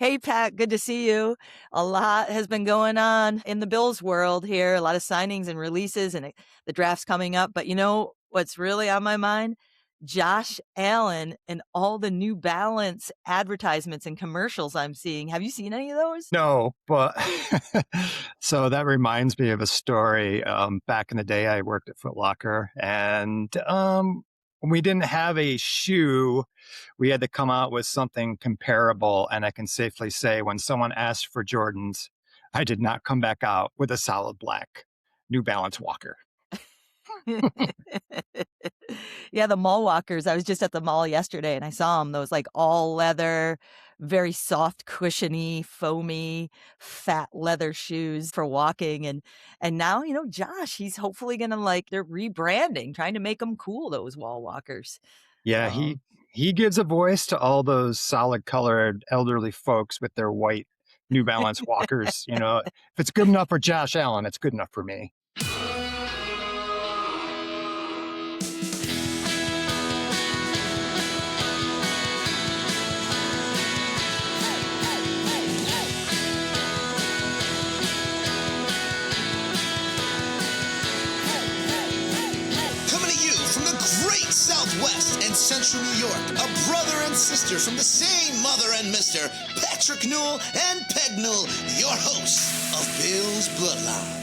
Hey, Pat, good to see you. A lot has been going on in the Bills world here, a lot of signings and releases, and the draft's coming up. But you know what's really on my mind? Josh Allen and all the New Balance advertisements and commercials I'm seeing. Have you seen any of those? No, but so that reminds me of a story. Back in the day, I worked at Foot Locker, and we didn't have a shoe. We had to come out with something comparable. And I can safely say, when someone asked for Jordans, I did not come back out with a solid black New Balance Walker. Yeah, the mall walkers. I was just at the mall yesterday and I saw them. Those like all leather, very soft, cushiony, foamy, fat leather shoes for walking. And now, Josh, he's hopefully gonna they're rebranding, trying to make them cool, those wall walkers. Yeah, Um, he gives a voice to all those solid colored elderly folks with their white New Balance Walkers. If it's good enough for Josh Allen, it's good enough for me. Coming to you from the great Southwest and Central New York, a brother and sister from the same mother and mister, Patrick Newell and Peg Newell, your hosts of Bill's Bloodline.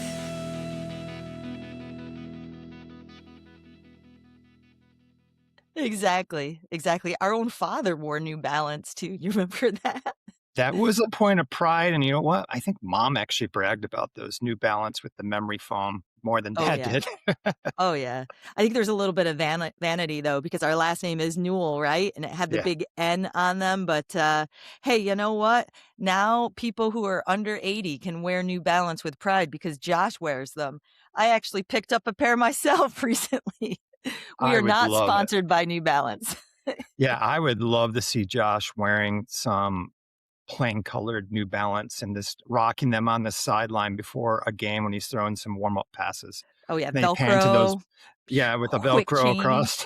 exactly, exactly. Our own father wore New Balance too. You remember that? That was a point of pride. And you know what? I think mom actually bragged about those New Balance with the memory foam more than Oh dad yeah. did. Oh, yeah. I think there's a little bit of vanity, though, because our last name is Newell, right? And it had the Yeah. big N on them. But hey, you know what? Now people who are under 80 can wear New Balance with pride because Josh wears them. I actually picked up a pair myself recently. We I are would not love it. sponsored by New Balance. Yeah, I would love to see Josh wearing some plain colored New Balance and just rocking them on the sideline before a game when he's throwing some warm up passes. Oh, yeah. Then he pan to those, Velcro, yeah, with a quick Velcro chain. across.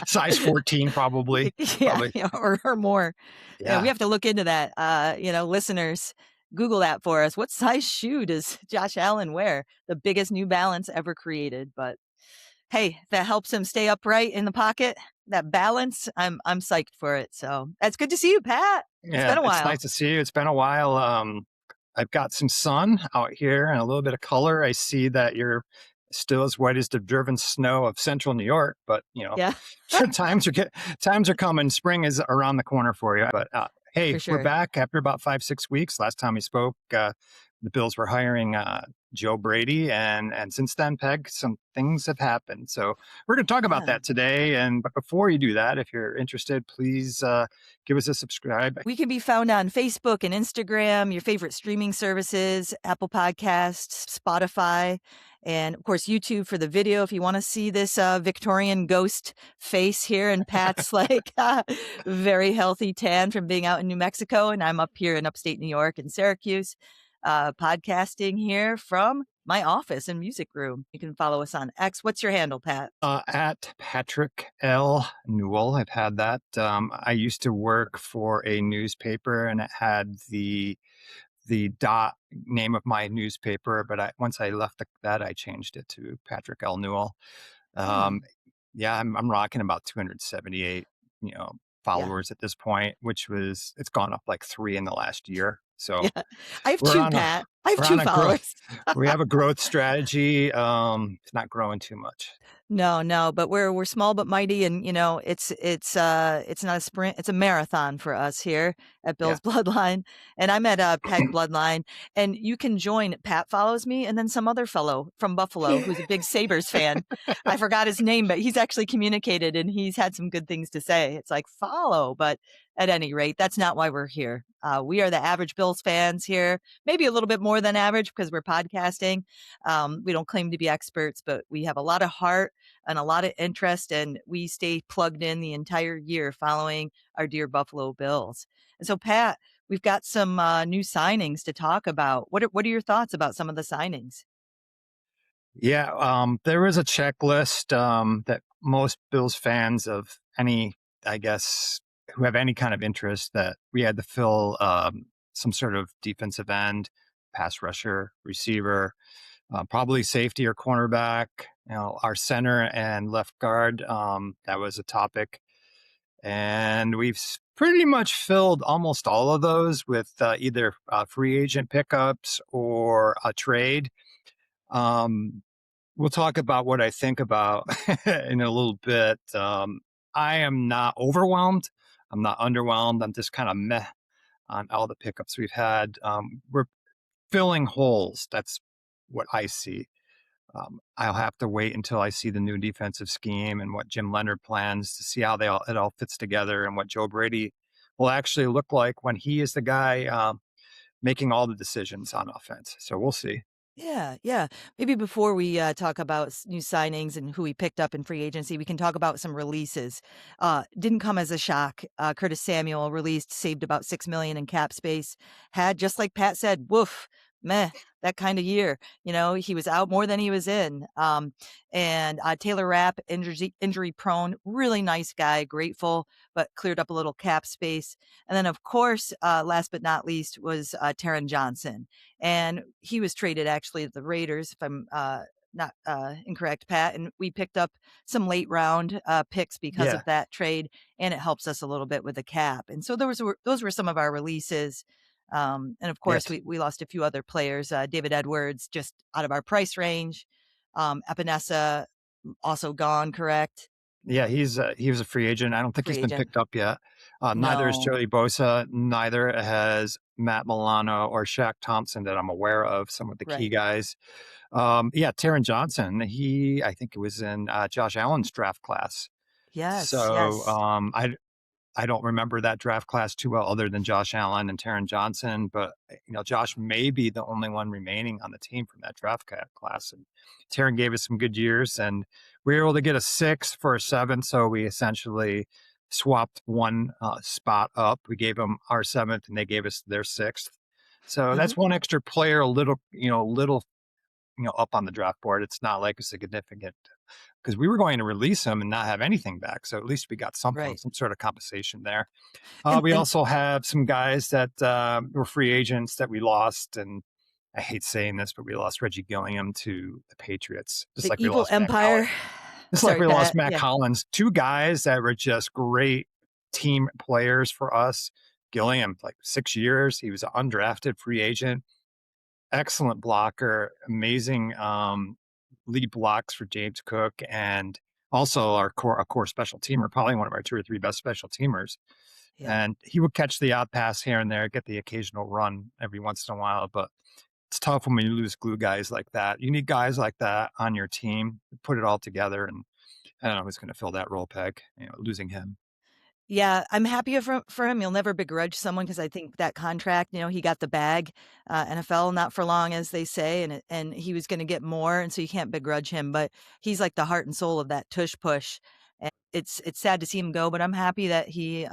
Size 14, probably. Yeah, Probably. yeah, or more. Yeah, we Yeah. have to look into that. Listeners, Google that for us. What size shoe does Josh Allen wear? The biggest New Balance ever created. But hey, that helps him stay upright in the pocket. That balance, I'm psyched for it. So that's good to see you, Pat. It's been Yeah. a It's while. nice to see you. It's been a while. I've got some sun out here and a little bit of color. I see that you're still as white as the driven snow of central New York, but Yeah, times are coming. Spring is around the corner for you. But hey, for we're sure. back after about 5-6 weeks. Last time we spoke, the Bills were hiring Joe Brady, and since then, Peg, some things have happened. So we're going to talk about Yeah. that today. But before you do that, if you're interested, please give us a subscribe. We can be found on Facebook and Instagram, your favorite streaming services, Apple Podcasts, Spotify, and of course, YouTube for the video. If you want to see this Victorian ghost face here, and Pat's very healthy tan from being out in New Mexico, and I'm up here in upstate New York in Syracuse, podcasting here from my office and music room. You can follow us on X. What's your handle, Pat? At PatrickLNewell. I've had that. I used to work for a newspaper, and it had the dot name of my newspaper. But once I left that, I changed it to Patrick L. Newell. Oh, Um, yeah, I'm rocking about 278, yeah. followers at this point, it's gone up like 3 in the last year. Yeah. So I have we're two, on a Pat. I have we're on two a growth followers. we have a growth strategy. It's not growing too much. No, no, but we're small but mighty, and it's not a sprint, it's a marathon for us here at Yeah. Bill's Bloodline. And I'm at Peg Bloodline, and you can join. Pat follows me, and then some other fellow from Buffalo who's a big Sabres fan. I forgot his name, but he's actually communicated and he's had some good things to say. It's like follow, but at any rate, that's not why we're here. We are the average Bills fans here, maybe a little bit more than average because we're podcasting. We don't claim to be experts, but we have a lot of heart and a lot of interest, and we stay plugged in the entire year following our dear Buffalo Bills. And so, Pat, we've got some new signings to talk about. What are your thoughts about some of the signings? Yeah, there is a checklist that most Bills fans of any, I guess, who have any kind of interest that we had to fill some sort of defensive end, pass rusher, receiver, probably safety or cornerback. Our center and left guard. That was a topic, and we've pretty much filled almost all of those with either free agent pickups or a trade. Um, we'll talk about what I think about in a little bit. I am not overwhelmed. I'm not underwhelmed. I'm just kind of meh on all the pickups we've had. We're filling holes. That's what I see. I'll have to wait until I see the new defensive scheme and what Jim Leonard plans to see how it all fits together and what Joe Brady will actually look like when he is the guy making all the decisions on offense. So we'll see. Yeah, yeah. Maybe before we talk about new signings and who we picked up in free agency, we can talk about some releases. Didn't come as a shock. Curtis Samuel released, saved about $6 million in cap space. Had, just like Pat said, woof, meh, that kind of year. He was out more than he was in. And Taylor Rapp, injury prone, really nice guy, grateful, but cleared up a little cap space. And then, of course, last but not least was Taron Johnson. And he was traded actually to the Raiders, if I'm not incorrect, Pat. And we picked up some late round picks because Yeah. of that trade, and it helps us a little bit with the cap. And so those were some of our releases. And of course, Yes. we lost a few other players. David Edwards, just out of our price range. Epinesa, also gone, correct? Yeah, he was a free agent. I don't think he's Free been agent. picked up yet. Neither is No, Joey Bosa. Neither has Matt Milano or Shaq Thompson that I'm aware of. Some of the key right. guys. Yeah, Taron Johnson. I think it was in Josh Allen's draft class. Yes, So yes. I don't remember that draft class too well, other than Josh Allen and Taron Johnson. But Josh may be the only one remaining on the team from that draft class. And Taron gave us some good years, and we were able to get a 6 for a 7. So we essentially swapped one spot up. We gave them our 7th, and they gave us their 6th. So Hmm. that's one extra player, a little up on the draft board. It's not like a significant, because we were going to release him and not have anything back. So at least we got something, Right. some sort of compensation there. And We and also have some guys that were free agents that we lost. And I hate saying this, but we lost Reggie Gilliam to the Patriots, just the like we evil lost Matt empire. Collins. Just like Sorry, we lost Pat. Matt Yeah. Collins, two guys that were just great team players for us. Gilliam, like 6 years, he was an undrafted free agent, excellent blocker, amazing lead blocks for James Cook, and also a core special teamer, probably one of our 2 or 3 best special teamers. Yeah. And he would catch the odd pass here and there, get the occasional run every once in a while. But it's tough when you lose glue guys like that. You need guys like that on your team to put it all together. And I don't know who's going to fill that role, Peg. Losing him. Yeah, I'm happy for him. You'll never begrudge someone because I think that contract, he got the bag. NFL not for long, as they say, and he was going to get more, and so you can't begrudge him. But he's like the heart and soul of that tush push. And it's sad to see him go, but I'm happy that he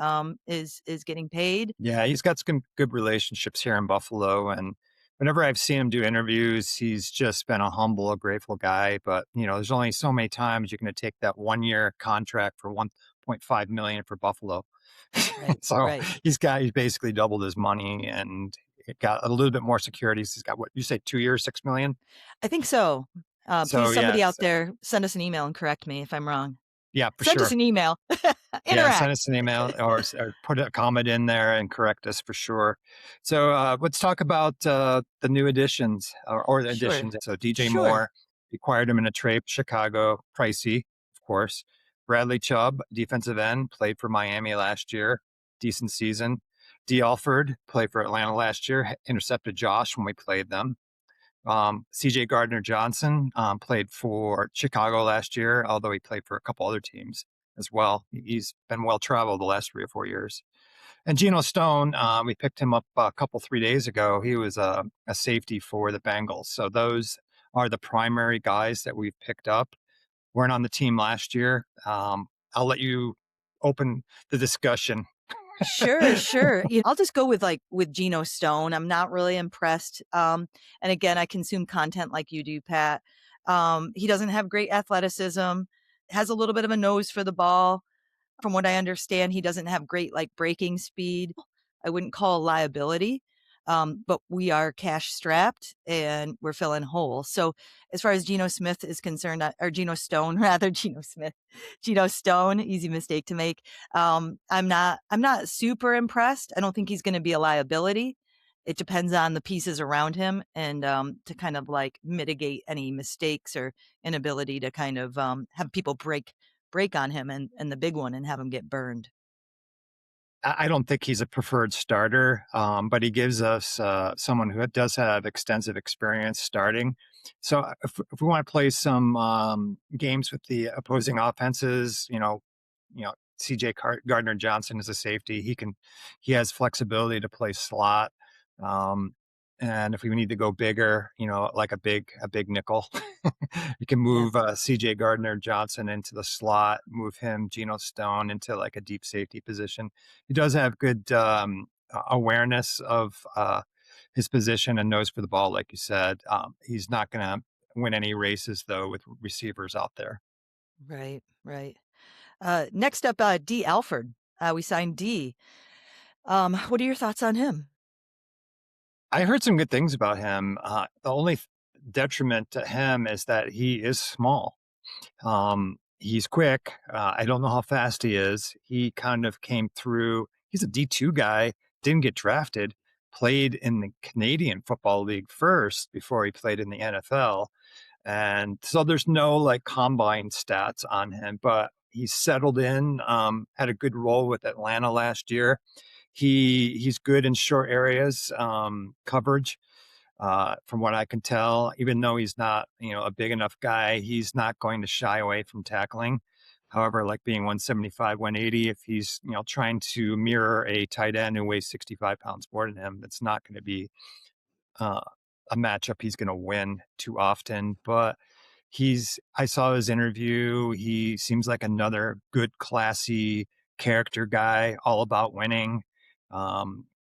is getting paid. Yeah, he's got some good relationships here in Buffalo. And whenever I've seen him do interviews, he's just been a humble, grateful guy. But, there's only so many times you're going to take that 1 year contract for 1.5 million for Buffalo. Right, So right. he's basically doubled his money and got a little bit more securities. He's got, what you say, 2 years, 6 million. I think so. So Please, somebody out yes, there, send us an email and correct me if I'm wrong. yeah, for Send us sure. an email. Yeah, send Interact. us an email or put a comment in there and correct us for sure. So let's talk about the new additions or the Sure, additions. So DJ sure. Moore, acquired him in a trade, Chicago, pricey, of course. Bradley Chubb, defensive end, played for Miami last year, decent season. D. Alford played for Atlanta last year, intercepted Josh when we played them. CJ Gardner Johnson played for Chicago last year, although he played for a couple other teams as well. He's been well traveled the last 3 or 4 years. And Geno Stone, we picked him up a couple 3 days ago. He was a safety for the Bengals. So those are the primary guys that we've picked up. Weren't on the team last year. I'll let you open the discussion. Sure, sure. I'll just go with Geno Stone. I'm not really impressed. And again, I consume content like you do, Pat. He doesn't have great athleticism, has a little bit of a nose for the ball. From what I understand, he doesn't have great like breaking speed. I wouldn't call a liability. But we are cash strapped and we're filling holes. So as far as Geno Smith is concerned, or Geno Stone, rather, Geno Smith, Geno Stone, easy mistake to make. I'm not super impressed. I don't think he's going to be a liability. It depends on the pieces around him and to kind of like mitigate any mistakes or inability to kind of have people break on him and the big one and have him get burned. I don't think he's a preferred starter, but he gives us someone who does have extensive experience starting. So if we want to play some games with the opposing offenses, CJ Gardner Johnson is a safety. He has flexibility to play slot. And if we need to go bigger, like a big nickel, you can move CJ Gardner Johnson into the slot, move him, Geno Stone, into like a deep safety position. He does have good awareness of his position and nose for the ball, like you said. He's not going to win any races, though, with receivers out there. Right, right. Next up, D. Alford. We signed D. What are your thoughts on him? I heard some good things about him. The only detriment to him is that he is small. He's quick. I don't know how fast he is. He kind of came through. He's a D2 guy, didn't get drafted, played in the Canadian Football League first before he played in the NFL. And so there's no like combine stats on him, but he settled in, had a good role with Atlanta last year. He's good in short areas, coverage. From what I can tell, even though he's not, a big enough guy, he's not going to shy away from tackling. However, like being 175, 180, if he's, trying to mirror a tight end who weighs 65 pounds more than him, that's not going to be a matchup he's going to win too often. But I saw his interview. He seems like another good, classy character guy, all about winning.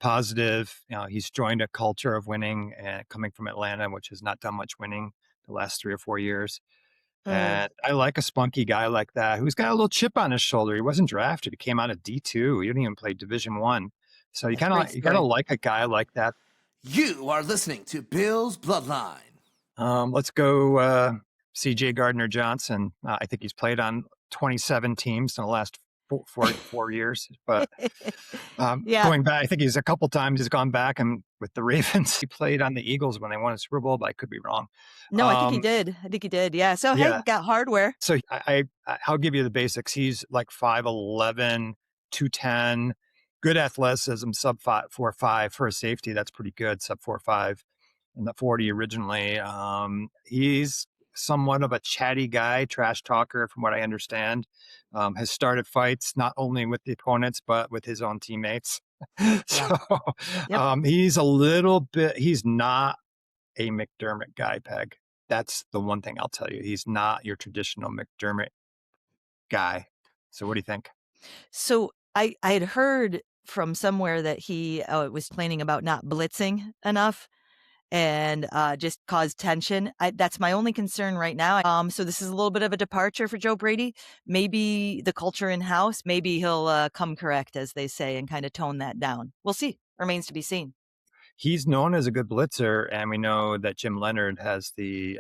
Positive. He's joined a culture of winning and coming from Atlanta, which has not done much winning the last 3 or 4 years. Mm, And I like a spunky guy like that who's got a little chip on his shoulder. He wasn't drafted. He came out of D2. He didn't even play Division 1. So you that's a great gotta story. like a guy like that. You are listening to Bill's Bloodline. Let's go CJ Gardner Johnson. I think he's played on 27 teams in the last 4 years. But Yeah. going back, I think he's a couple times he's gone back and with the Ravens. He played on the Eagles when they won a Super Bowl, but I could be wrong. No, I think he did. Yeah. So, hey, Yeah. got hardware. So I'll give you the basics. He's like 5'11", 210, good athleticism, sub 4.5 for a safety. That's pretty good, sub 4.5 in the 40 originally. He's somewhat of a chatty guy, trash talker, from what I understand. Has started fights not only with the opponents but with his own teammates. So Yep. he's not a McDermott guy, Peg. That's the one thing I'll tell you. He's not your traditional McDermott guy. So what do you think? So I had heard from somewhere that he was complaining about not blitzing enough and just caused tension. That's my only concern right now. So this is a little bit of a departure for Joe Brady. Maybe the culture in house, maybe he'll come correct, as they say, and kind of tone that down. We'll see. Remains to be seen. He's known as a good blitzer, and we know that Jim Leonard has the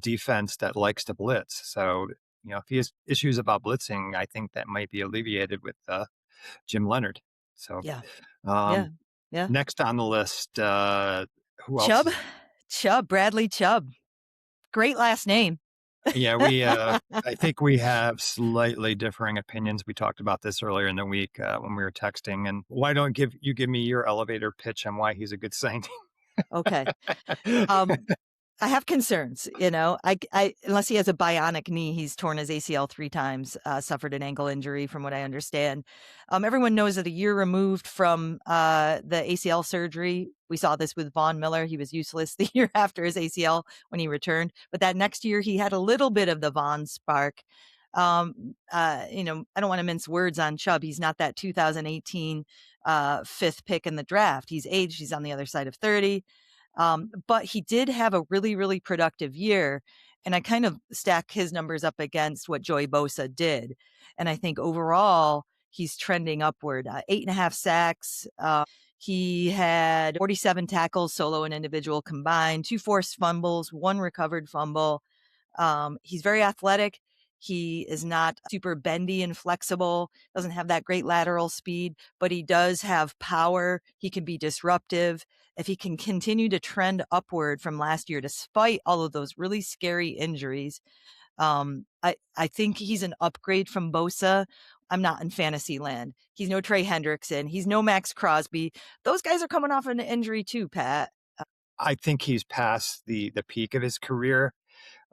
defense that likes to blitz. So, if he has issues about blitzing, I think that might be alleviated with Jim Leonard. So, Yeah. um, Yeah. next on the list, who Chubb. else? Bradley Chubb. Great last name. Yeah, I think we have slightly differing opinions. We talked about this earlier in the week when we were texting. And why don't you give me your elevator pitch on why he's a good signing? Okay. I have concerns, I unless he has a bionic knee, he's torn his ACL 3 times, suffered an ankle injury from what I understand. Everyone knows that a year removed from the ACL surgery, we saw this with Von Miller. He was useless the year after his ACL when he returned. But that next year, he had a little bit of the Von spark. I don't want to mince words on Chubb. He's not that 2018 fifth pick in the draft. He's aged. He's on the other side of 30. But he did have a really, really productive year. And I kind of stack his numbers up against what Joey Bosa did. And I think overall, he's trending upward. 8.5 sacks. He had 47 tackles, solo and individual combined, 2 forced fumbles, 1 recovered fumble. He's very athletic. He is not super bendy and flexible, doesn't have that great lateral speed, but he does have power. He can be disruptive. If he can continue to trend upward from last year, despite all of those really scary injuries, I think he's an upgrade from Bosa. I'm not in fantasy land. He's no Trey Hendrickson. He's no Max Crosby. Those guys are coming off an injury too, Pat. I think he's past the peak of his career.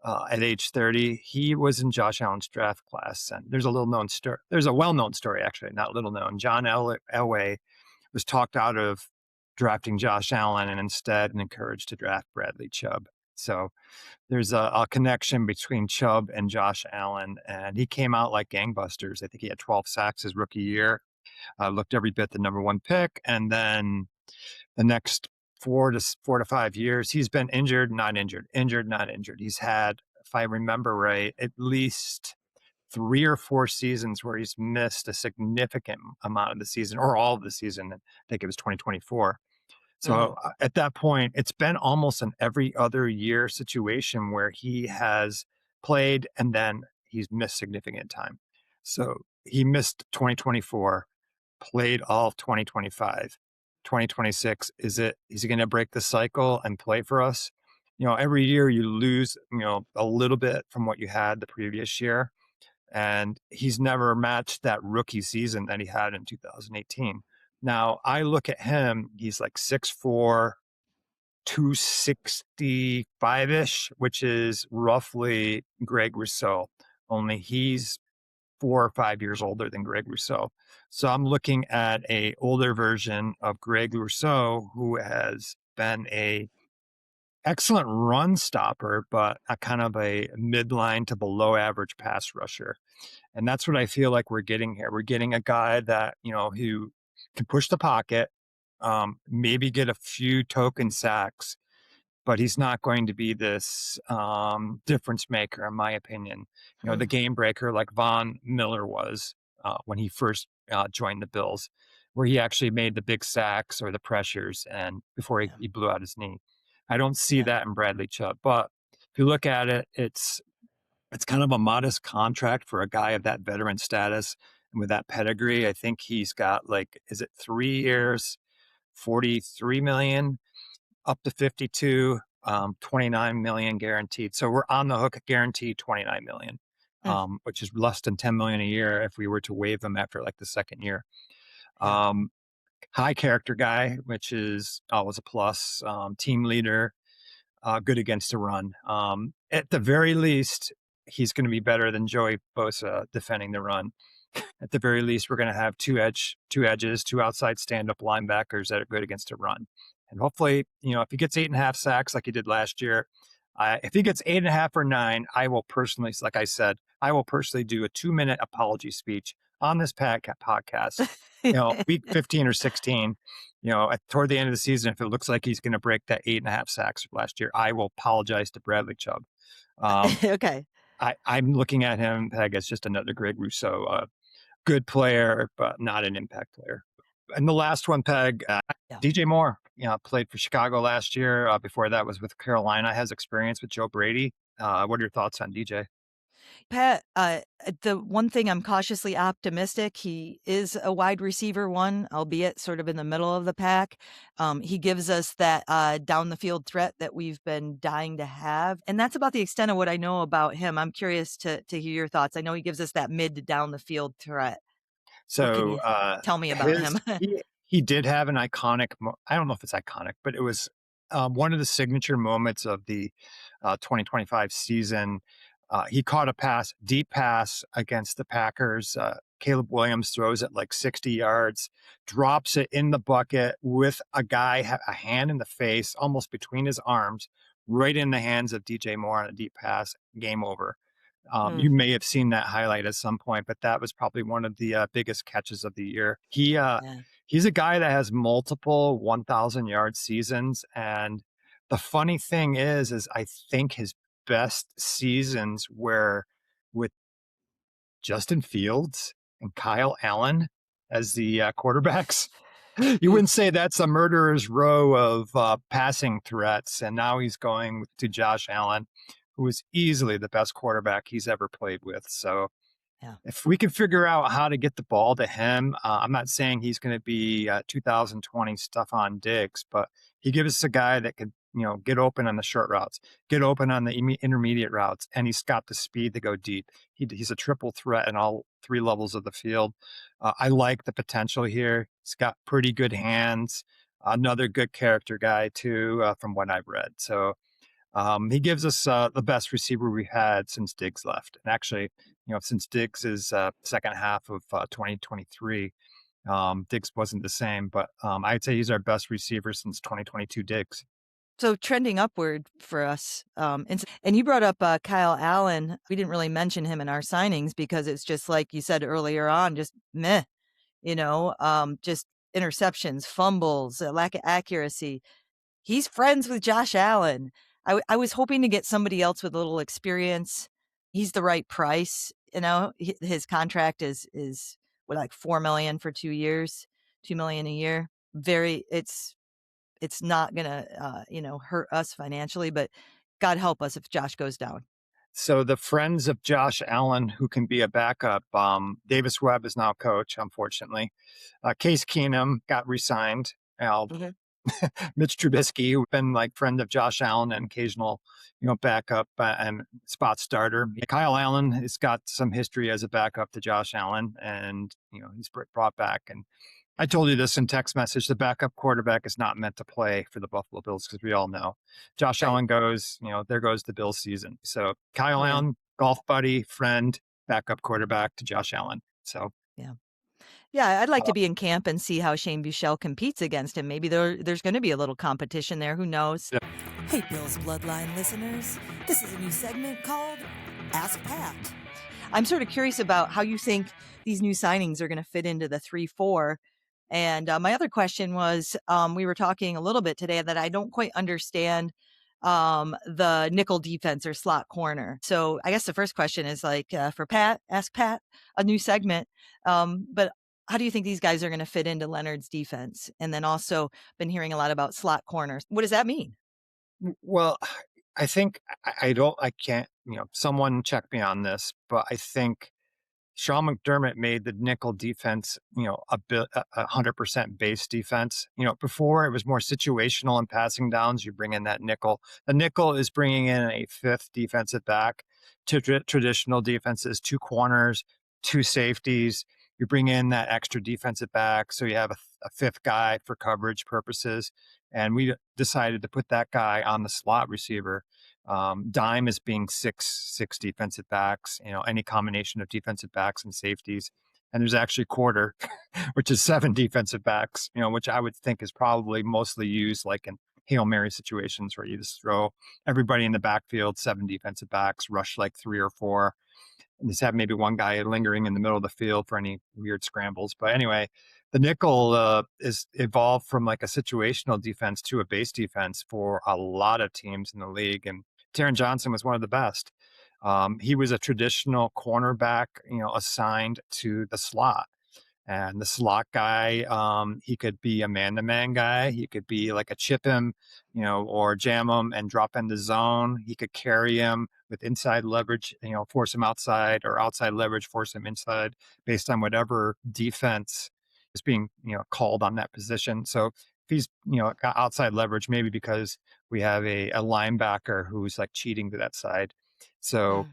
At age 30, he was in Josh Allen's draft class. And there's a well-known story, actually, not little known. John Elway was talked out of drafting Josh Allen and instead encouraged to draft Bradley Chubb. So there's a connection between Chubb and Josh Allen, and he came out like gangbusters. I think he had 12 sacks his rookie year, looked every bit the number 1 pick. And then the next 4 to 5 years, he's been injured, not injured, injured, not injured. He's had, if I remember right, at least 3 or 4 seasons where he's missed a significant amount of the season, or all of the season. I think it was 2024. So at that point, it's been almost an every other year situation where he has played and then he's missed significant time. So he missed 2024, played all of 2025. 2026, is he going to break the cycle and play for us? Every year you lose, a little bit from what you had the previous year. And he's never matched that rookie season that he had in 2018. Now, I look at him, he's like 6'4", 265-ish, which is roughly Greg Rousseau, only he's 4 or 5 years older than Greg Rousseau. So I'm looking at a older version of Greg Rousseau, who has been a excellent run stopper, but a kind of a midline to below average pass rusher. And that's what I feel like we're getting here. We're getting a guy that, who can push the pocket, maybe get a few token sacks, but he's not going to be this difference maker, in my opinion. The game breaker like Von Miller was when he first joined the Bills, where he actually made the big sacks or the pressures and before he blew out his knee. I don't see that in Bradley Chubb, but if you look at it, it's kind of a modest contract for a guy of that veteran status and with that pedigree. I think he's got 3 years, 43 million, up to 52, 29 million guaranteed. So we're on the hook guaranteed 29 million, which is less than 10 million a year if we were to waive him after the second year. High character guy, which is always a plus. Team leader, good against the run. At the very least, he's going to be better than Joey Bosa defending the run. At the very least, we're going to have two edges, 2 outside stand-up linebackers that are good against the run. And hopefully, if he gets 8.5 sacks like he did last year, if he gets 8.5 or 9, I will personally, like I said, do a 2-minute apology speech on this podcast. Week 15 or 16, toward the end of the season, if it looks like he's going to break that 8.5 sacks of last year, I will apologize to Bradley Chubb. Okay. I'm looking at him, Peg, as just another Greg Rousseau, good player, but not an impact player. And the last one, Peg, DJ Moore, played for Chicago last year. Before that was with Carolina, has experience with Joe Brady. What are your thoughts on DJ? Pat, the one thing I'm cautiously optimistic, he is a wide receiver 1, albeit sort of in the middle of the pack. He gives us that down the field threat that we've been dying to have. And that's about the extent of what I know about him. I'm curious to hear your thoughts. I know he gives us that mid to down the field threat. What can you tell me about him? He did have an iconic, I don't know if it's iconic, but it was one of the signature moments of the 2025 season. He caught a deep pass against the Packers. Caleb Williams throws it 60 yards, drops it in the bucket with a hand in the face, almost between his arms, right in the hands of DJ Moore on a deep pass. Game over. You may have seen that highlight at some point, but that was probably one of the biggest catches of the year. He's a guy that has multiple 1,000-yard seasons, and the funny thing is I think his best seasons where with Justin Fields and Kyle Allen as the quarterbacks. You wouldn't say that's a murderer's row of passing threats. And now he's going to Josh Allen, who is easily the best quarterback he's ever played with. So Yeah. if we can figure out how to get the ball to him, I'm not saying he's going to be 2020 Stephon Diggs, but he gives us a guy that could, get open on the short routes, get open on the intermediate routes, and he's got the speed to go deep. He's a triple threat in all three levels of the field. I like the potential here. He's got pretty good hands. Another good character guy too, from what I've read. So he gives us the best receiver we've had since Diggs left. And actually, since Diggs' second half of 2023, Diggs wasn't the same, but I'd say he's our best receiver since 2022 Diggs. So trending upward for us. And you brought up Kyle Allen. We didn't really mention him in our signings because it's just like you said earlier on, just meh, just interceptions, fumbles, lack of accuracy. He's friends with Josh Allen. I was hoping to get somebody else with a little experience. He's the right price. His contract is what, like $4 million for 2 years, $2 million a year. It's not gonna hurt us financially, but God help us if Josh goes down. So the friends of Josh Allen, who can be a backup, Davis Webb is now coach, unfortunately. Case Keenum got re-signed. Okay. Mitch Trubisky, who's been like friend of Josh Allen and occasional, backup and spot starter. Kyle Allen has got some history as a backup to Josh Allen, and he's brought back. And I told you this in text message: the backup quarterback is not meant to play for the Buffalo Bills because we all know Josh Right. Allen goes, there goes the Bills season. So Kyle Yeah. Allen, golf buddy, friend, backup quarterback to Josh Allen. So Yeah, I'd like to be in camp and see how Shane Buechele competes against him. Maybe there's going to be a little competition there. Who knows? Yeah. Hey, Billsbloodline listeners. This is a new segment called Ask Pat. I'm sort of curious about how you think these new signings are going to fit into the 3-4. And my other question was, we were talking a little bit today that I don't quite understand the nickel defense or slot corner. So I guess the first question is for Pat, Ask Pat, a new segment. But how do you think these guys are going to fit into Leonard's defense? And then also been hearing a lot about slot corners. What does that mean? Well, I think I can't, someone check me on this, but I think Sean McDermott made the nickel defense, a 100% base defense. Before it was more situational and passing downs. You bring in that nickel. The nickel is bringing in a fifth defensive back to traditional defenses, 2 corners, 2 safeties. You bring in that extra defensive back, so you have a fifth guy for coverage purposes. And we decided to put that guy on the slot receiver. Dime is being six defensive backs, any combination of defensive backs and safeties. And there's actually quarter, which is 7 defensive backs, which I would think is probably mostly used like in Hail Mary situations where you just throw everybody in the backfield, 7 defensive backs, rush like 3 or 4, and just have maybe one guy lingering in the middle of the field for any weird scrambles. But anyway, the nickel is evolved from like a situational defense to a base defense for a lot of teams in the league. And Taron Johnson was one of the best. He was a traditional cornerback, assigned to the slot. And the slot guy, he could be a man-to-man guy. He could be like a chip him, or jam him and drop in the zone. He could carry him with inside leverage, force him outside, or outside leverage, force him inside, based on whatever defense is being, called on that position. So if he's, got outside leverage, maybe because we have a linebacker who's like cheating to that side. So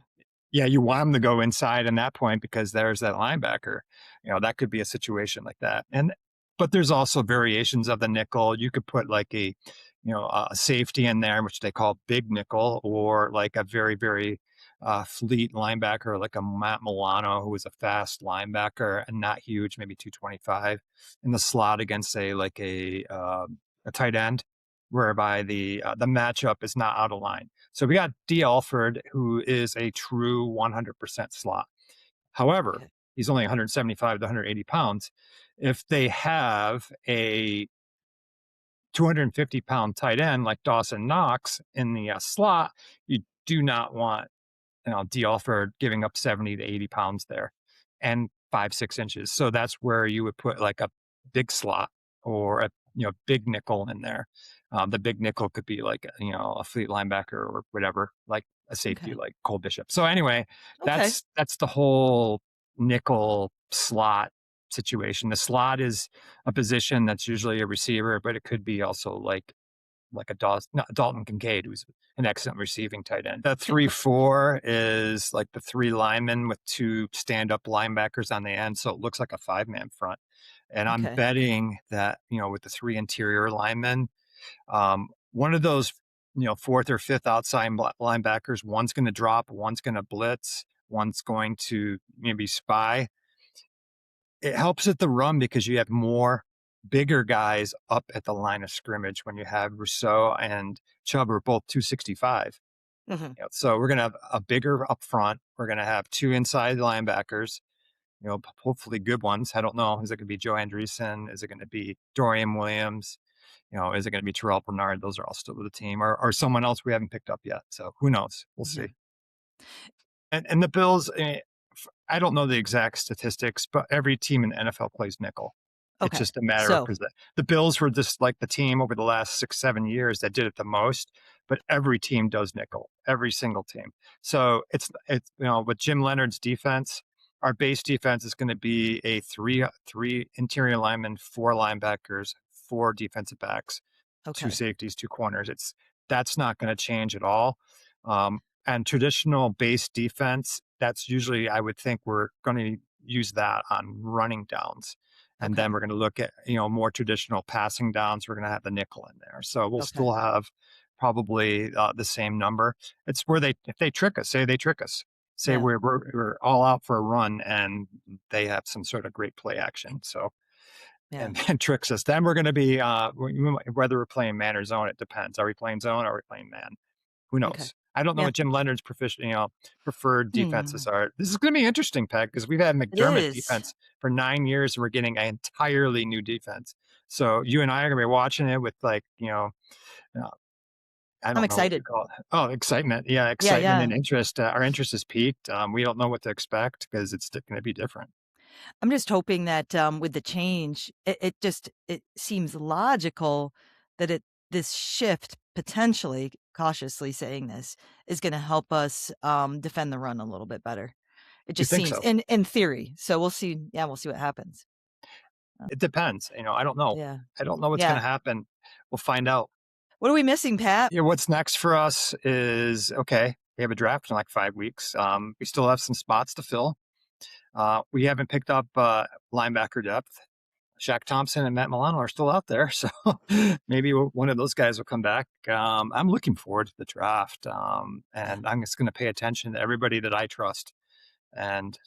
yeah, you want him to go inside in that point because there's that linebacker. That could be a situation like that. But there's also variations of the nickel. You could put like a safety in there, which they call big nickel, or like a very, very fleet linebacker, like a Matt Milano, who was a fast linebacker and not huge, maybe 225 in the slot against, say, like a tight end, whereby the matchup is not out of line. So we got D. Alford, who is a true 100% slot. However, he's only 175 to 180 pounds. If they have a 250-pound tight end like Dawson Knox in the slot, you do not want, deal for giving up 70 to 80 pounds there and 5, 6 inches. So that's where you would put like a big slot or a big nickel in there. The big nickel could be like a fleet linebacker or whatever, like a safety Okay. like Cole Bishop. So anyway, Okay. that's the whole nickel slot situation. The slot is a position that's usually a receiver, but it could be also like a Dalton Kincaid, who's an excellent receiving tight end. The 3-4 is like the three linemen with two stand-up linebackers on the end, so it looks like a five-man front. And I'm Okay. betting that with the three interior linemen, one of those fourth or fifth outside linebackers, one's going to drop, one's going to blitz, one's going to maybe spy. It helps at the run because you have more bigger guys up at the line of scrimmage when you have Rousseau and Chubb are both 265. Hmm. So we're going to have a bigger up front. We're going to have two inside linebackers, hopefully good ones. I don't know. Is it going to be Joe Andreessen? Is it going to be Dorian Williams? Is it going to be Terrell Bernard? Those are all still with the team or someone else we haven't picked up yet. So who knows? We'll Yeah. see. And the Bills, I don't know the exact statistics, but every team in the NFL plays nickel. It's Okay. just a matter of So, the Bills were just like the team over the last 6, 7 years that did it the most, but every team does nickel, every single team. So it's with Jim Leonard's defense, our base defense is going to be a three interior linemen, four linebackers, four defensive backs, two okay. safeties, two corners. That's not going to change at all. And traditional base defense, that's usually I would think we're going to use that on running downs. And then Okay. we're going to look at, more traditional passing downs. We're going to have the nickel in there. So we'll Okay. still have probably the same number. It's where if they trick us, say they trick us, say Yeah. we're all out for a run and they have some sort of great play action. So, Yeah. and then tricks us. Then we're going to be, whether we're playing man or zone, it depends. Are we playing zone or are we playing man? Who Okay. knows? I don't know Yeah. what Jim Leonard's preferred defenses Hmm. are. This is going to be interesting, Peg, because we've had It McDermott is. defense for 9 years, and we're getting an entirely new defense. So you and I are going to be watching it with uh, I I'm don't know what you excited. call it. Oh, excitement! Yeah, Yeah. excitement Yeah. and interest. Our interest is peaked. We don't know what to expect because it's going to be different. I'm just hoping that, with the change, it seems logical that this shift, potentially, cautiously saying this, is gonna help us, defend the run a little bit better. It You just think seems so? in theory. So we'll see. Yeah, we'll see what happens. Uh, It depends. I don't know. yeah. I don't know what's going Yeah. to happen. We'll find out. What are we missing, Pat? What's next for us is okay. We have a draft in like 5 weeks. We still have some spots to fill. We haven't picked up linebacker depth. Shaq Thompson and Matt Milano are still out there, so maybe one of those guys will come back. I'm looking forward to the draft, Yeah. and I'm just going to pay attention to everybody that I trust, and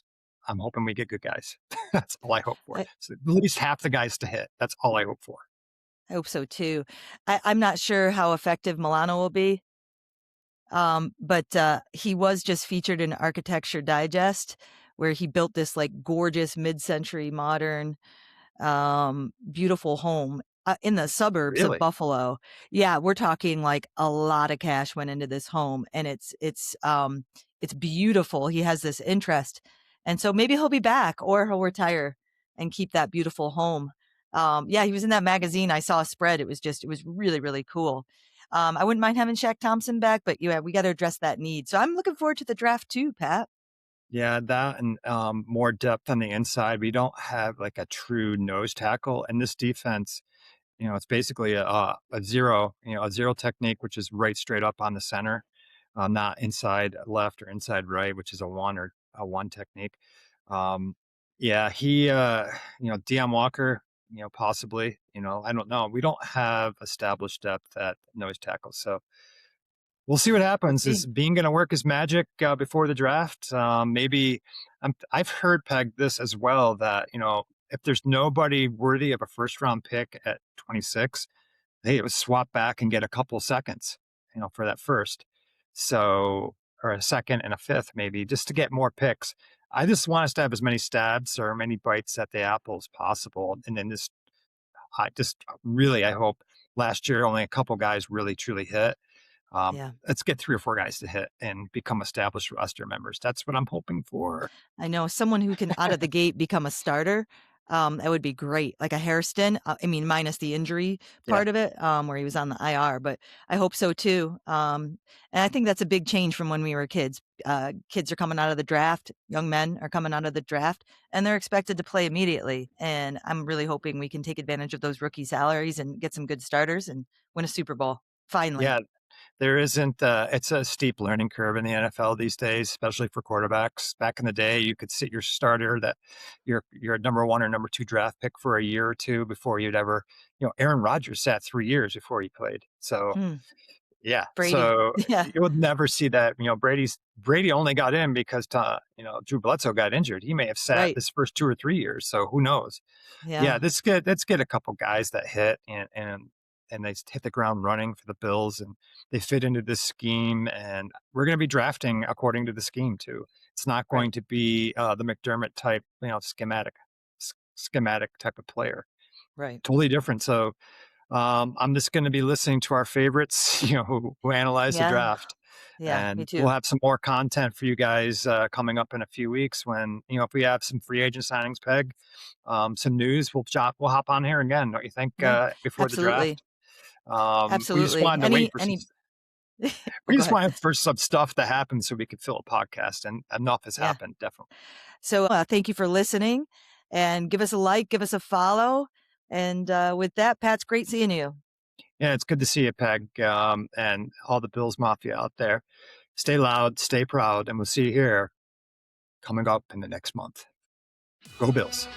I'm hoping we get good guys. That's all I hope for. I So at least half the guys to hit. That's all I hope for. I hope so too. I'm not sure how effective Milano will be, but, he was just featured in Architecture Digest, where he built this, like, gorgeous mid-century modern beautiful home in the suburbs of Really? Buffalo. Yeah, we're talking like a lot of cash went into this home and it's beautiful. He has this interest. And so maybe he'll be back or he'll retire and keep that beautiful home. Yeah, he was in that magazine. I saw a spread. It was really, really cool. I wouldn't mind having Shaq Thompson back, but yeah, we got to address that need. So I'm looking forward to the draft too, Pat. Yeah, that and more depth on the inside. We don't have like a true nose tackle, and this defense, it's basically a zero, a zero technique, which is right straight up on the center, not inside left or inside right, which is a one or a one technique. Um, yeah, he, Deion Walker, possibly, I don't know. We don't have established depth at nose tackle, so we'll see what We'll happens. see. Is Beane going to work his magic before the draft? Maybe I've heard Peg this as well that if there's nobody worthy of a first round pick at 26, hey, it was swap back and get a couple seconds, for that first. So or a second and a fifth maybe just to get more picks. I just want us to have as many stabs or many bites at the apple as possible. And then I just really I hope last year only a couple guys really truly hit. Yeah. Let's get 3 or 4 guys to hit and become established roster members. That's what I'm hoping for. I know someone who can out of the gate become a starter. That would be great. Like a Hairston. I mean, minus the injury Yeah. part of it, where he was on the IR, but I hope so too. And I think that's a big change from when we were kids. Kids are coming out of the draft. Young men are coming out of the draft, and they're expected to play immediately. And I'm really hoping we can take advantage of those rookie salaries and get some good starters and win a Super Bowl finally. Yeah. There isn't, it's a steep learning curve in the NFL these days, especially for quarterbacks. Back in the day, you could sit your starter that you're a number 1 or number 2 draft pick for a year or 2 before you'd ever, Aaron Rodgers sat 3 years before he played. So, Hmm. yeah. Brady. So Yeah. you would never see that. Brady only got in because, Drew Bledsoe got injured. He may have sat Right. this first 2 or 3 years. So who knows? Yeah, Yeah. let's get a couple guys that hit and they hit the ground running for the Bills and they fit into this scheme. And we're going to be drafting according to the scheme too. It's not Right. going to be the McDermott type, schematic type of player. Right. Totally different. So I'm just going to be listening to our favorites, who analyze the Yeah. draft. Yeah. Me And too. we'll have some more content for you guys coming up in a few weeks when, if we have some free agent signings, Peg, some news, we'll hop on here again, don't you think, Yeah. before the Absolutely. draft? We just Absolutely. wanted to wait for Any we go just ahead. wanted for some stuff to happen so we could fill a podcast, and enough has Yeah. happened, definitely. So thank you for listening, and give us a like, give us a follow. And with that, Pat, it's great seeing you. Yeah, it's good to see you, Peg, and all the Bills Mafia out there. Stay loud, stay proud, and we'll see you here coming up in the next month. Go Bills.